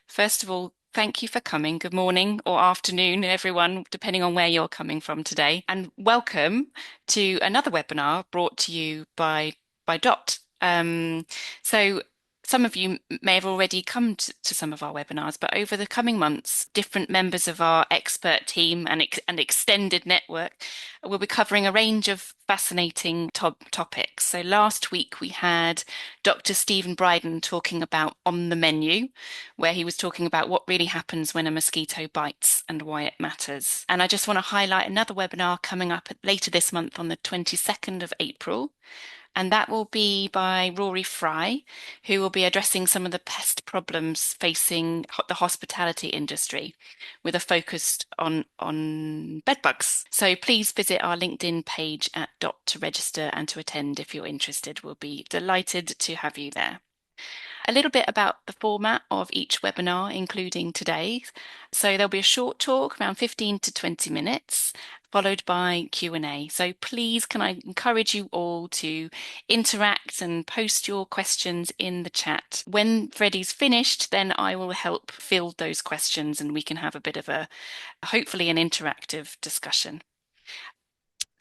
First of all, thank you for coming. Good morning or afternoon, everyone, depending on where you're coming from today. And welcome to another webinar brought to you by DOT. So some of you may have already come to some of our webinars, but over the coming months, different members of our expert team and extended network will be covering a range of fascinating topics. So last week we had Dr. Stephen Bryden talking about On the Menu, where he was talking about what really happens when a mosquito bites and why it matters. And I just want to highlight another webinar coming up later this month on the 22nd of April. And that will be by Rory Fry, who will be addressing some of the pest problems facing the hospitality industry with a focus on bed bugs. So please visit our LinkedIn page at DOT to register and to attend if you're interested. We'll be delighted to have you there. A little bit about the format of each webinar, including today. So there'll be a short talk, around 15 to 20 minutes, followed by Q&A. So please, can I encourage you all to interact and post your questions in the chat. When Freddie's finished, then I will help field those questions and we can have a bit of hopefully an interactive discussion.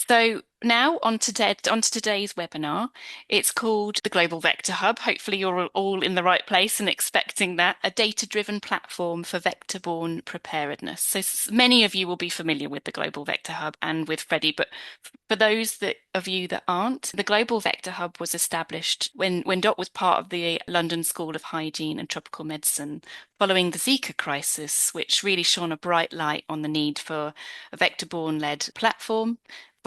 So now on to today's webinar. It's called the Global Vector Hub. Hopefully you're all in the right place and expecting that, a data-driven platform for vector-borne preparedness. So many of you will be familiar with the Global Vector Hub and with Freddie, but for those of you that aren't, the Global Vector Hub was established when DOT was part of the London School of Hygiene and Tropical Medicine following the Zika crisis, which really shone a bright light on the need for a vector-borne-led platform.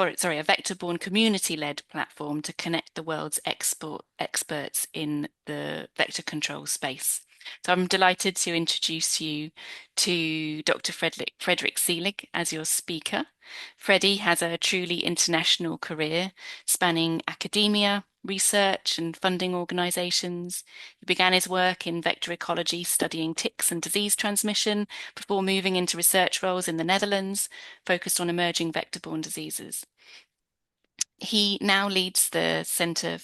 A vector-borne community-led platform to connect the world's experts in the vector control space. So I'm delighted to introduce you to Dr. Frederik Seelig as your speaker. Freddie has a truly international career spanning academia, research and funding organisations. He began his work in vector ecology, studying ticks and disease transmission, before moving into research roles in the Netherlands, focused on emerging vector-borne diseases. He now leads the centre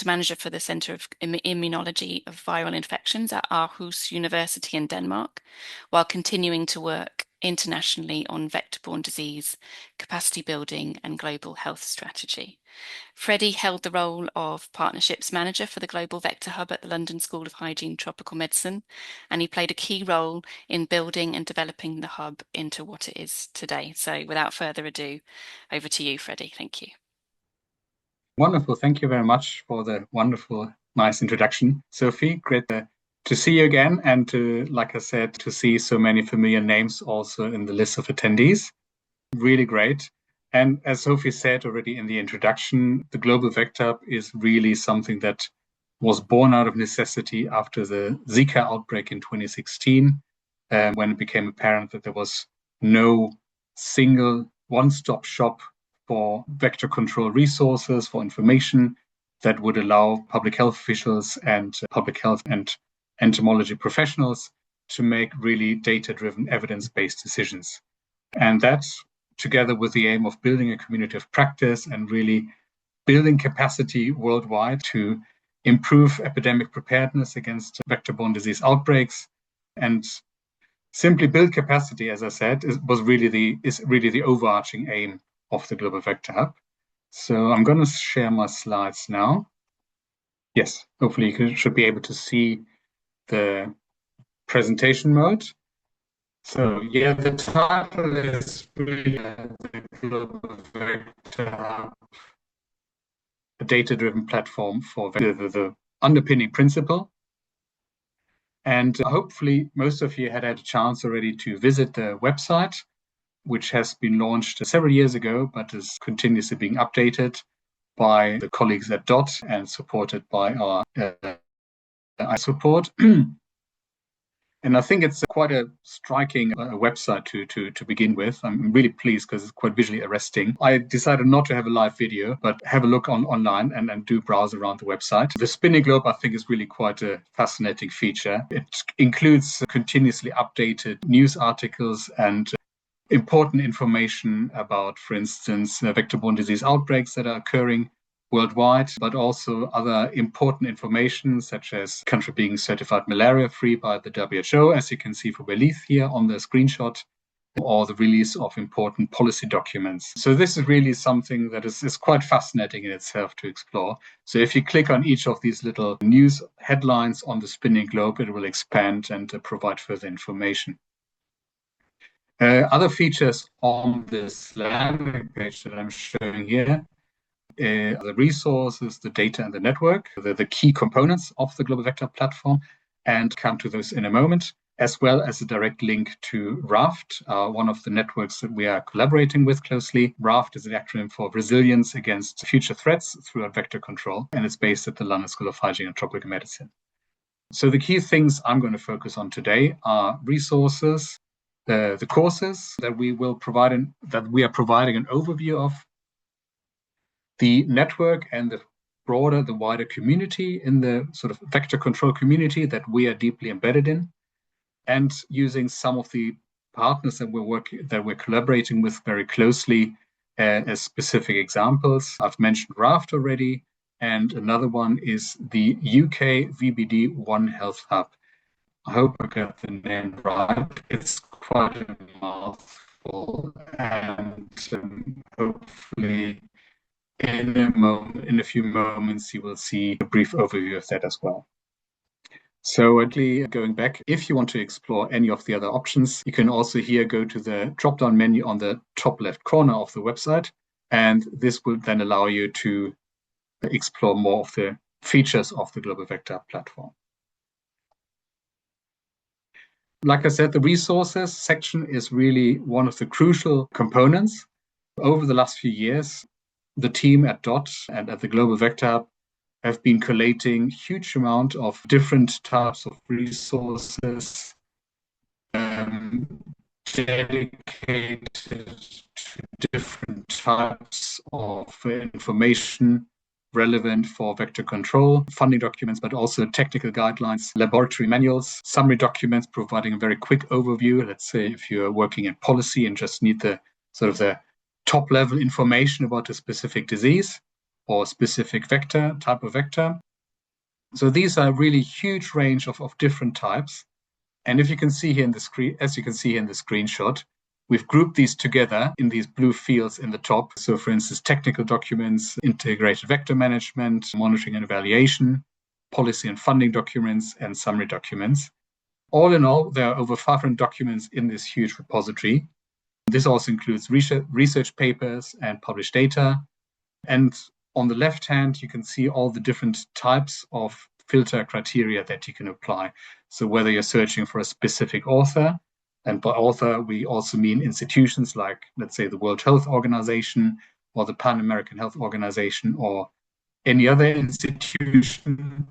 manager for the Centre of Immunology of Viral Infections at Aarhus University in Denmark, while continuing to work internationally on vector-borne disease, capacity building and global health strategy. Freddie held the role of Partnerships Manager for the Global Vector Hub at the London School of Hygiene Tropical Medicine, and he played a key role in building and developing the hub into what it is today. So without further ado, over to you, Freddie. Thank you. Wonderful. Thank you very much for the wonderful, nice introduction, Sophie. Great to see you again and to, like I said, to see so many familiar names also in the list of attendees. Really great. And as Sophie said already in the introduction, the Global Vector Hub is really something that was born out of necessity after the Zika outbreak in 2016, when it became apparent that there was no single one-stop shop for vector control resources, for information that would allow public health officials and public health and entomology professionals to make really data-driven, evidence-based decisions. And that's together with the aim of building a community of practice and really building capacity worldwide to improve epidemic preparedness against vector-borne disease outbreaks and simply build capacity, as I said, is really the overarching aim of the Global Vector Hub. So I'm going to share my slides now. Yes, hopefully you should be able to see the presentation mode. So yeah, the title is really the Global Vector Hub, a data-driven platform for the underpinning principle. And hopefully most of you had a chance already to visit the website, which has been launched several years ago, but is continuously being updated by the colleagues at DOT and supported by our support. And I think it's quite a striking website to begin with. I'm really pleased because it's quite visually arresting. I decided not to have a live video, but have a look online and do browse around the website. The spinning globe, I think, is really quite a fascinating feature. It includes continuously updated news articles and important information about, for instance, vector-borne disease outbreaks that are occurring worldwide, but also other important information such as country being certified malaria-free by the WHO, as you can see for Belize here on the screenshot, or the release of important policy documents. So this is really something that is quite fascinating in itself to explore. So if you click on each of these little news headlines on the spinning globe, it will expand and provide further information. Other features on this landing page that I'm showing here, the resources, the data, and the network, the key components of the Global Vector platform, and come to those in a moment, as well as a direct link to RAFT, one of the networks that we are collaborating with closely. RAFT is an acronym for Resilience Against Future Threats Through Vector Control, and it's based at the London School of Hygiene and Tropical Medicine. So the key things I'm going to focus on today are resources, the courses that we will provide, that we are providing an overview of, the network and the wider community in the sort of vector control community that we are deeply embedded in, and using some of the partners that we're collaborating with very closely as specific examples. I've mentioned RAFT already, and another one is the UK VBD One Health Hub. I hope I got the name right. It's quite a mouthful, and hopefully in a few moments you will see a brief overview of that as well. So actually going back, if you want to explore any of the other options, you can also here go to the drop-down menu on the top left corner of the website, and this will then allow you to explore more of the features of the Global Vector platform. Like I said, the resources section is really one of the crucial components. Over the last few years, the team at DOT and at the Global Vector Hub have been collating huge amount of different types of resources dedicated to different types of information relevant for vector control, funding documents, but also technical guidelines, laboratory manuals, summary documents providing a very quick overview. Let's say if you're working in policy and just need the sort of the top level information about a specific disease or specific vector, type of vector. So these are really huge range of different types. And if you can see here in the screen, as you can see in the screenshot, we've grouped these together in these blue fields in the top. So for instance, technical documents, integrated vector management, monitoring and evaluation, policy and funding documents, and summary documents. All in all, there are over 500 documents in this huge repository. This also includes research papers and published data. And on the left hand, you can see all the different types of filter criteria that you can apply. So whether you're searching for a specific author, and by author, we also mean institutions like, let's say, the World Health Organization or the Pan American Health Organization or any other institution,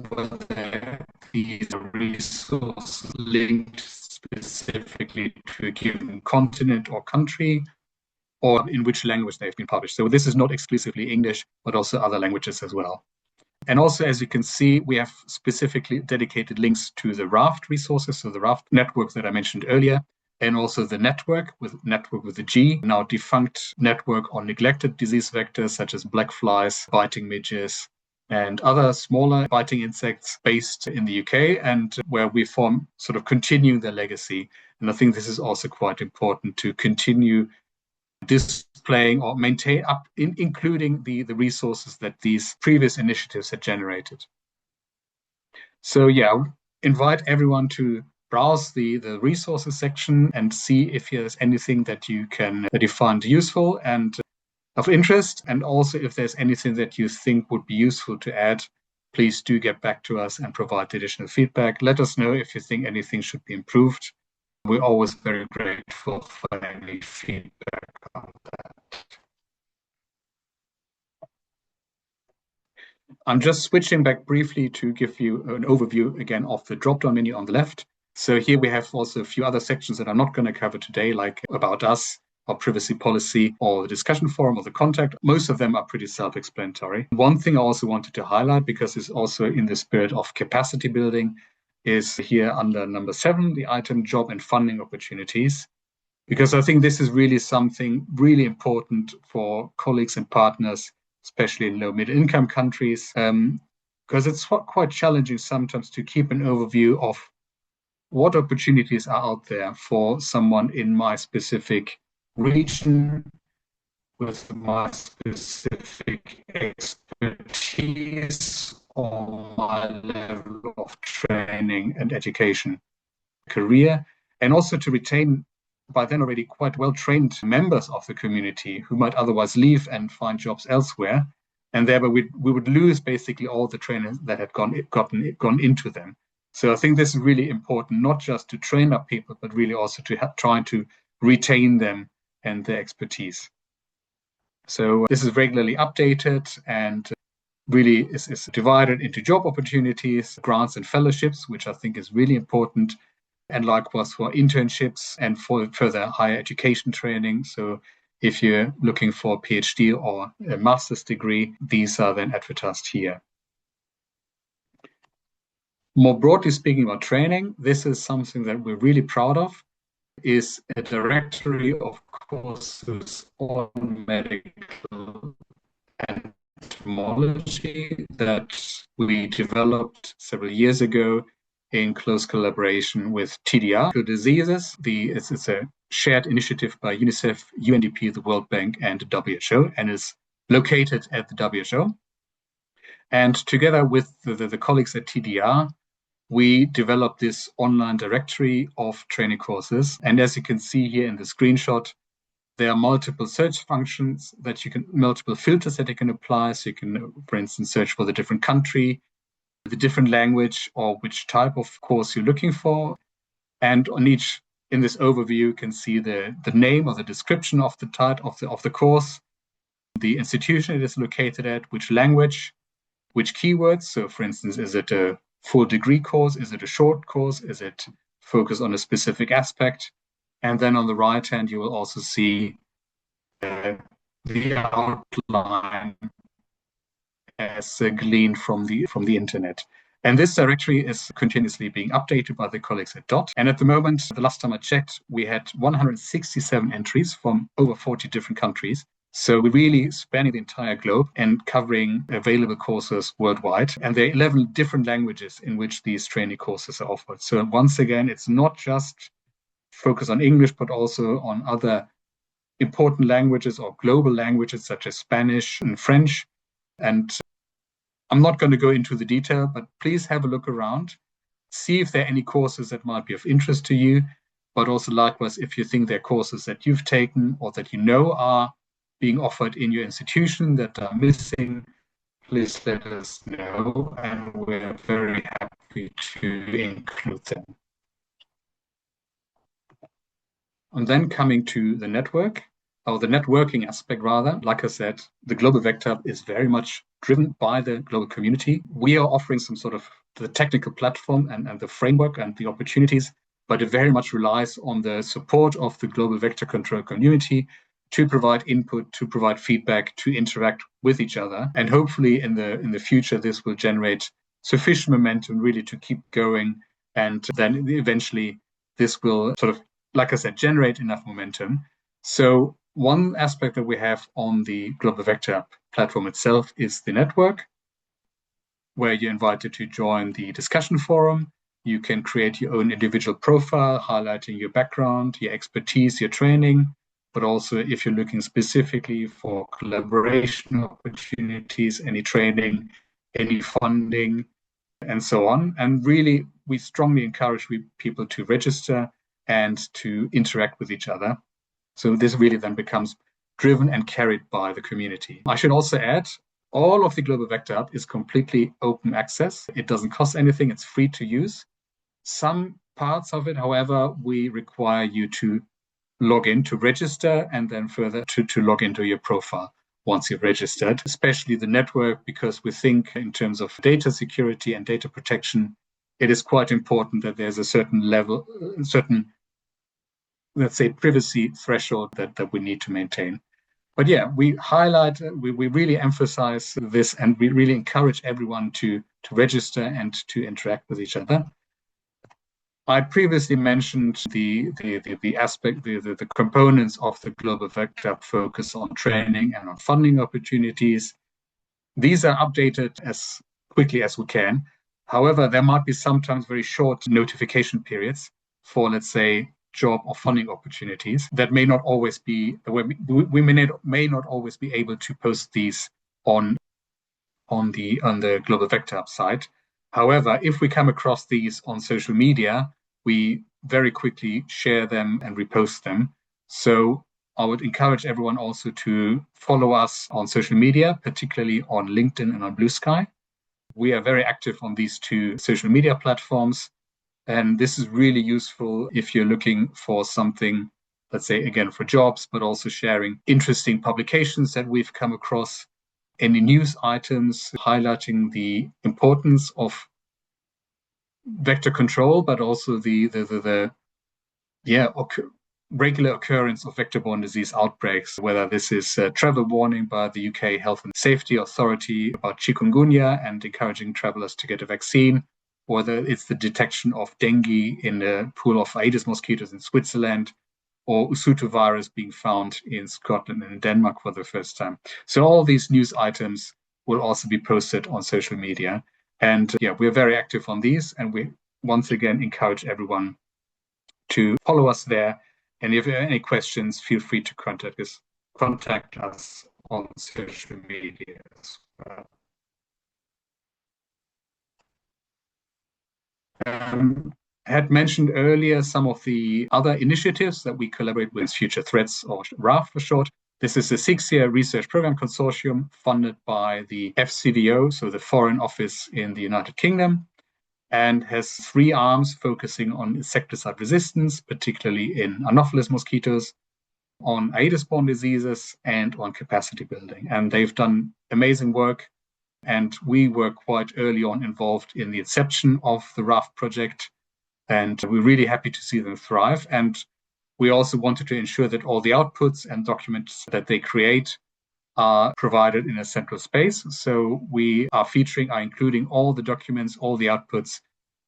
whether these are resources linked specifically to a given continent or country, or in which language they've been published. So this is not exclusively English, but also other languages as well. And also, as you can see, we have specifically dedicated links to the RAFT resources, so the RAFT network that I mentioned earlier, and also the network with the G, now defunct network on neglected disease vectors such as black flies, biting midges, and other smaller biting insects based in the UK, and where we form sort of continuing their legacy. And I think this is also quite important to continue displaying or maintain up, including the resources that these previous initiatives had generated. So yeah, invite everyone to browse the resources section and see if there's anything that you find useful and of interest. And also if there's anything that you think would be useful to add, please do get back to us and provide additional feedback. Let us know if you think anything should be improved. We're always very grateful for any feedback on that. I'm just switching back briefly to give you an overview again of the drop-down menu on the left. So here we have also a few other sections that I'm not going to cover today, like About Us, or Privacy Policy, or the Discussion Forum, or the Contact. Most of them are pretty self-explanatory. One thing I also wanted to highlight, because it's also in the spirit of capacity building, is here under number 7, the item Job and Funding Opportunities. because I think this is really something really important for colleagues and partners, especially in low middle income countries, because it's quite challenging sometimes to keep an overview of what opportunities are out there for someone in my specific region with my specific expertise or my level of training and education career, and also to retain by then already quite well-trained members of the community who might otherwise leave and find jobs elsewhere. And thereby we would lose basically all the trainers that had gone into them. So I think this is really important, not just to train up people, but really also to try to retain them and their expertise. So this is regularly updated and really is divided into job opportunities, grants and fellowships, which I think is really important, and likewise for internships and for further higher education training. So if you're looking for a PhD or a master's degree, these are then advertised here. More broadly speaking about training, this is something that we're really proud of, is a directory of courses on medical entomology that we developed several years ago in close collaboration with TDR. Diseases, it's a shared initiative by UNICEF, UNDP, the World Bank, and the WHO, and is located at the WHO. And together with the colleagues at TDR, we developed this online directory of training courses. And as you can see here in the screenshot, there are multiple search functions multiple filters that you can apply. So you can, for instance, search for the different country, the different language, or which type of course you're looking for. And on each, in this overview, you can see the name or the description of the title of the course, the institution it is located at, which language, which keywords. So for instance, is it a full degree course? Is it a short course? Is it focused on a specific aspect? And then on the right hand, you will also see the outline as gleaned from the internet. And this directory is continuously being updated by the colleagues at DOT. And at the moment, the last time I checked, we had 167 entries from over 40 different countries. So we're really spanning the entire globe and covering available courses worldwide. And there are 11 different languages in which these training courses are offered. So once again, it's not just focused on English, but also on other important languages or global languages such as Spanish and French. And I'm not going to go into the detail, but please have a look around, see if there are any courses that might be of interest to you, but also likewise, if you think there are courses that you've taken or that you know are being offered in your institution that are missing, please let us know, and we're very happy to include them. And then coming to the network, or the networking aspect rather, like I said, the Global Vector Hub is very much driven by the global community. We are offering some sort of the technical platform and the framework and the opportunities, but it very much relies on the support of the global vector control community to provide input, to provide feedback, to interact with each other. And hopefully in the future, this will generate sufficient momentum really to keep going. And then eventually this will sort of, like I said, generate enough momentum. So one aspect that we have on the Global Vector Hub platform itself is the network, where you're invited to join the discussion forum. You can create your own individual profile, highlighting your background, your expertise, your training, but also if you're looking specifically for collaboration opportunities, any training, any funding, and so on. And really, we strongly encourage people to register and to interact with each other. So this really then becomes driven and carried by the community. I should also add, all of the Global Vector Hub is completely open access. It doesn't cost anything. It's free to use. Some parts of it, however, we require you to log in to register and then further to log into your profile once you've registered, especially the network, because we think in terms of data security and data protection, it is quite important that there's a certain level, let's say, privacy threshold that we need to maintain. But yeah, we really emphasize this, and we really encourage everyone to register and to interact with each other. I previously mentioned the aspect, the components of the global vector focus on training and on funding opportunities. These are updated as quickly as we can. However, there might be sometimes very short notification periods for, let's say, job or funding opportunities that may not always be, we may not always be able to post these on the Global Vector Hub site. However, if we come across these on social media, we very quickly share them and repost them. So I would encourage everyone also to follow us on social media, particularly on LinkedIn and on Blue Sky. We are very active on these two social media platforms. And this is really useful if you're looking for something, let's say, again, for jobs, but also sharing interesting publications that we've come across, any news items highlighting the importance of vector control, but also the regular occurrence of vector-borne disease outbreaks, whether this is a travel warning by the UK Health and Safety Authority about chikungunya and encouraging travelers to get a vaccine, whether it's the detection of dengue in a pool of Aedes mosquitoes in Switzerland, or Usutu virus being found in Scotland and in Denmark for the first time. So all these news items will also be posted on social media. And we're very active on these. And we once again encourage everyone to follow us there. And if you have any questions, feel free to contact us on social media as well. I had mentioned earlier some of the other initiatives that we collaborate with, Future Threats, or RAF for short. This is a 6-year research program consortium funded by the FCDO, so the Foreign Office in the United Kingdom, and has 3 arms focusing on insecticide resistance, particularly in Anopheles mosquitoes, on Aedes-borne diseases, and on capacity building. And they've done amazing work. And we were quite early on involved in the inception of the RAF project. And we're really happy to see them thrive. And we also wanted to ensure that all the outputs and documents that they create are provided in a central space. So we are including all the documents, all the outputs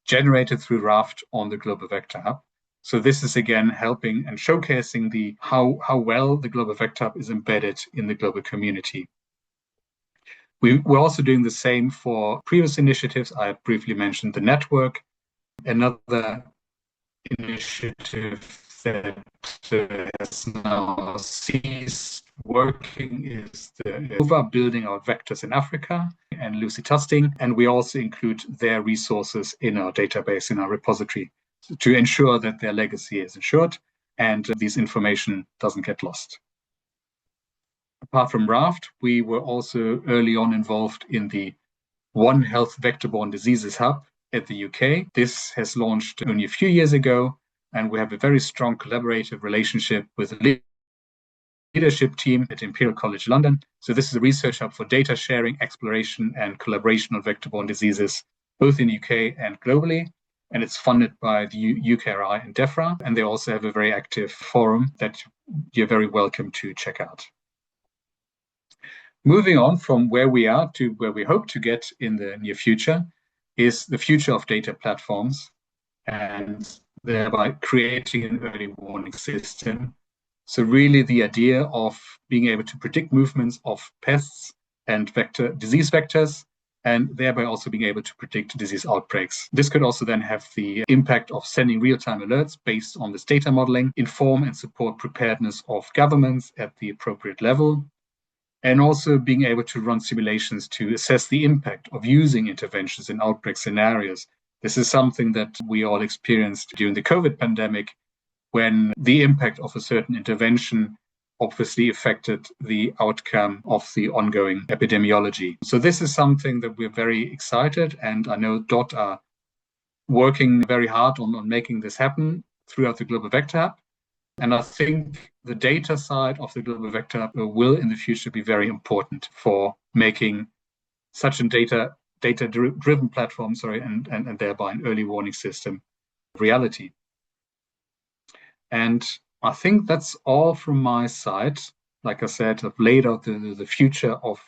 generated through Raft on the Global Vector Hub. So this is again helping and showcasing how well the Global Vector Hub is embedded in the global community. We're also doing the same for previous initiatives. I briefly mentioned the network. Another initiative that has now ceased working is the building out vectors in Africa and Lucy Tusting. And we also include their resources in our database, in our repository, to ensure that their legacy is ensured and this information doesn't get lost. Apart from RAFT, we were also early on involved in the One Health Vector-Borne Diseases Hub at the UK. This has launched only a few years ago, and we have a very strong collaborative relationship with the leadership team at Imperial College London. So this is a research hub for data sharing, exploration, and collaboration on vector-borne diseases, both in the UK and globally. And it's funded by the UKRI and DEFRA. And they also have a very active forum that you're very welcome to check out. Moving on from where we are to where we hope to get in the near future is the future of data platforms, and thereby creating an early warning system. So really the idea of being able to predict movements of pests and disease vectors, and thereby also being able to predict disease outbreaks. This could also then have the impact of sending real-time alerts based on this data modeling, inform and support preparedness of governments at the appropriate level, and also being able to run simulations to assess the impact of using interventions in outbreak scenarios. This is something that we all experienced during the COVID pandemic, when the impact of a certain intervention obviously affected the outcome of the ongoing epidemiology. So this is something that we're very excited, and I know DOT are working very hard on making this happen throughout the Global Vector Hub. And I think the data side of the Global Vector Hub will in the future be very important for making such a data-driven platform, and thereby an early warning system reality. And I think that's all from my side. Like I said, I've laid out the future of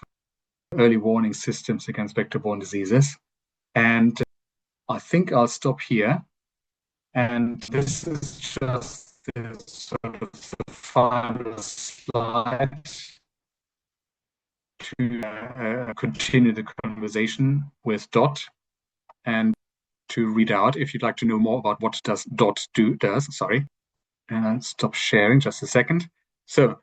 early warning systems against vector-borne diseases. And I think I'll stop here And this is just the sort of the final slide to continue the conversation with Dot and to read out if you'd like to know more about what does Dot does. Sorry, stop sharing just a second. So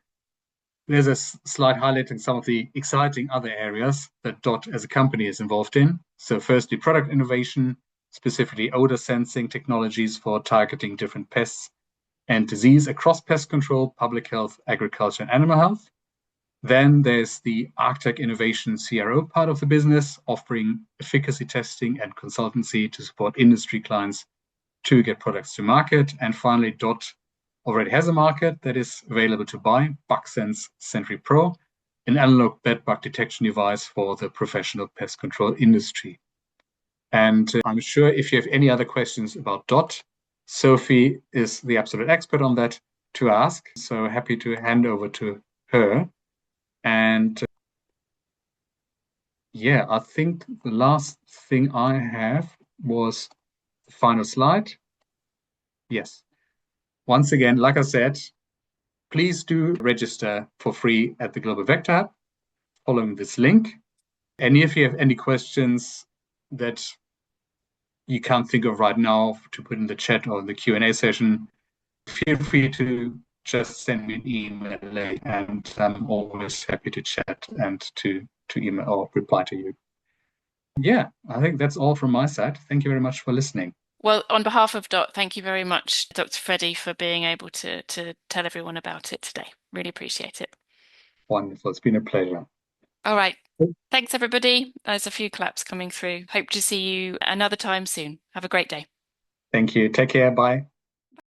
there's a slide highlighting some of the exciting other areas that Dot as a company is involved in. So firstly, product innovation, specifically odor sensing technologies for targeting different pests and disease across pest control, public health, agriculture, and animal health. Then there's the Arctic Innovation CRO part of the business, offering efficacy testing and consultancy to support industry clients to get products to market. And finally, Dot already has a market that is available to buy, BugSense Sentry Pro, an analog bedbug detection device for the professional pest control industry. And I'm sure if you have any other questions about Dot, Sophie is the absolute expert on that to ask. So happy to hand over to her. And yeah, I think the last thing I have was the final slide. Yes. Once again, like I said, please do register for free at the Global Vector Hub following this link. And if you have any questions that you can't think of right now to put in the chat or in the Q&A session, feel free to just send me an email, and I'm always happy to chat and to email or reply to you. Yeah, I think that's all from my side. Thank you very much for listening. Well, on behalf of Dot, thank you very much, Dr. Freddie, for being able to tell everyone about it today. Really appreciate it. Wonderful. It's been a pleasure. All right. Thanks, everybody. There's a few claps coming through. Hope to see you another time soon. Have a great day. Thank you. Take care. Bye.